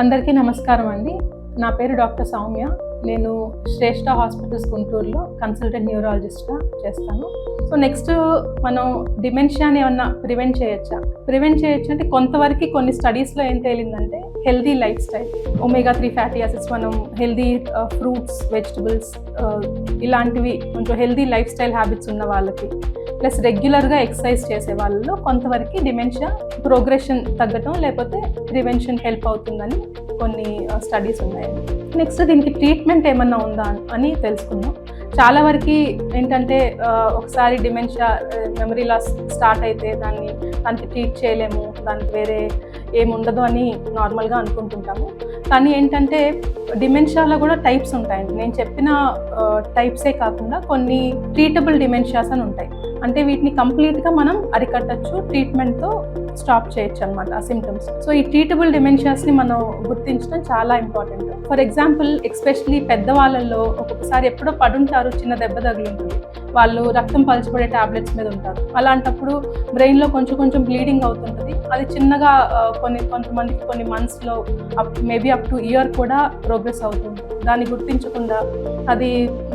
అందరికీ నమస్కారం అండి. నా పేరు డాక్టర్ సౌమ్య. నేను శ్రేష్ఠ హాస్పిటల్స్ గుంటూరులో కన్సల్టెంట్ న్యూరాలజిస్ట్గా చేస్తాను. సో నెక్స్ట్ మనం డిమెన్షియాని ఏమన్నా ప్రివెంట్ చేయొచ్చా? ప్రివెంట్ చేయొచ్చు అంటే కొంతవరకు కొన్ని స్టడీస్లో ఏం తేలిందంటే healthy lifestyle, omega 3 fatty acids, మనం హెల్దీ ఫ్రూట్స్, వెజిటబుల్స్ ఇలాంటివి కొంచెం హెల్దీ లైఫ్ స్టైల్ హ్యాబిట్స్ ఉన్న వాళ్ళకి, ప్లస్ రెగ్యులర్గా ఎక్సర్సైజ్ చేసే వాళ్ళలో కొంతవరకు డిమెన్షియా ప్రోగ్రెషన్ తగ్గటం లేకపోతే ప్రివెన్షన్ హెల్ప్ అవుతుందని కొన్ని స్టడీస్ ఉన్నాయండి. నెక్స్ట్ దీనికి ట్రీట్మెంట్ ఏమన్నా ఉందా అని తెలుసుకుందాం. చాలా వరకు ఏంటంటే ఒకసారి డిమెన్షియా మెమరీ లాస్ స్టార్ట్ అయితే దానికి ట్రీట్ చేయలేము, దానికి వేరే ఏముండదు అని నార్మల్గా అనుకుంటుంటాము. కానీ ఏంటంటే డిమెన్షియాలో కూడా టైప్స్ ఉంటాయండి. నేను చెప్పిన టైప్సే కాకుండా కొన్ని ట్రీటబుల్ డిమెన్షియాస్ అని ఉంటాయి. అంటే వీటిని కంప్లీట్గా మనం అరికట్టచ్చు, ట్రీట్మెంట్తో స్టాప్ చేయొచ్చు అనమాట ఆ సిమ్టమ్స్. సో ఈ ట్రీటబుల్ డిమెన్షియాస్ని మనం గుర్తించడం చాలా ఇంపార్టెంట్. ఫర్ ఎగ్జాంపుల్ ఎస్పెషలీ పెద్దవాళ్ళల్లో ఒక్కొక్కసారి ఎప్పుడో పడుంటారు, చిన్న దెబ్బ తగిలింటుంది, వాళ్ళు రక్తం పలచబడే టాబ్లెట్స్ మీద ఉంటారు. అలాంటప్పుడు బ్రెయిన్లో కొంచెం బ్లీడింగ్ అవుతుంటుంది. అది చిన్నగా కొంతమందికి కొన్ని మంత్స్లో మేబీ అప్ టు ఇయర్ కూడా ప్రోగ్రెస్ అవుతుంది. దాన్ని గుర్తించకుండా అది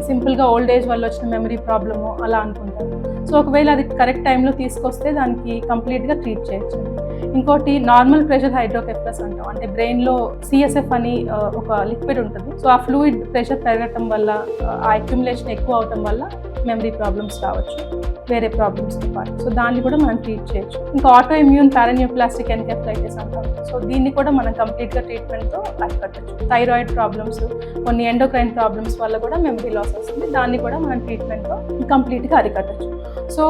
సింపుల్గా ఓల్డ్ ఏజ్ వల్ల వచ్చిన మెమరీ ప్రాబ్లము అలా అనుకుంటారు. సో ఒకవేళ అది కరెక్ట్ టైంలో తీసుకొస్తే దానికి కంప్లీట్గా ట్రీట్ చేయొచ్చు. ఇంకోటి నార్మల్ ప్రెషర్ హైడ్రోకెఫలస్ అంటాం. అంటే బ్రెయిన్లో CSF అని ఒక లిక్విడ్ ఉంటుంది. సో ఆ ఫ్లూయిడ్ ప్రెషర్ పెరగటం వల్ల, ఆ అక్యుములేషన్ ఎక్కువ అవటం వల్ల మెమరీ ప్రాబ్లమ్స్ రావచ్చు, వేరే ప్రాబ్లమ్స్తో పాటు. సో దాన్ని కూడా మనం ట్రీట్ చేయొచ్చు. ఇంకా ఆటో ఇమ్యూన్ పారాన్యూప్లాస్టిక్ ఎన్కెఫలైటిస్ అంటాం. సో దీన్ని కూడా మనం కంప్లీట్గా ట్రీట్మెంట్తో అరికట్టచ్చు. థైరాయిడ్ ప్రాబ్లమ్స్, కొన్ని ఎండోక్రైన్ ప్రాబ్లమ్స్ వల్ల కూడా మెమరీ లాస్ వస్తుంది. దాన్ని కూడా మనం ట్రీట్మెంట్తో కంప్లీట్గా అరికట్టచ్చు. సో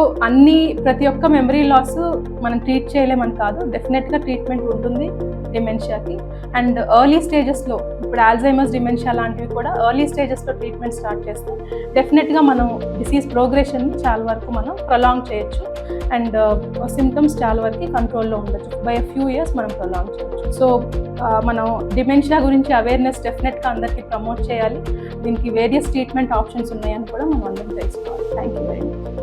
ప్రతి ఒక్క మెమరీ లాస్ మనం ట్రీట్ చేయలేమని కాదు, డెఫినెట్గా ట్రీట్మెంట్ ఉంటుంది డిమెన్షియాకి. అండ్ ఎర్లీ స్టేజెస్లో, ఇప్పుడు ఆల్జైమర్స్ డిమెన్షియా లాంటివి కూడా ఎర్లీ స్టేజెస్లో ట్రీట్మెంట్ స్టార్ట్ చేస్తే డెఫినెట్గా మనం డిసీజ్ ప్రోగ్రెషన్ని చాలా వరకు మనం ప్రొలాంగ్ చేయొచ్చు. అండ్ సిమ్టమ్స్ చాలా వరకు కంట్రోల్లో ఉండొచ్చు. బై ఫ్యూ ఇయర్స్ మనం ప్రొలాంగ్ చేయొచ్చు. సో మనం డిమెన్షియా గురించి అవేర్నెస్ డెఫినెట్గా అందరికీ ప్రమోట్ చేయాలి. దీనికి వేరియస్ ట్రీట్మెంట్ ఆప్షన్స్ ఉన్నాయని కూడా మనం అందరం తెలుసుకోవాలి. Thank you very much.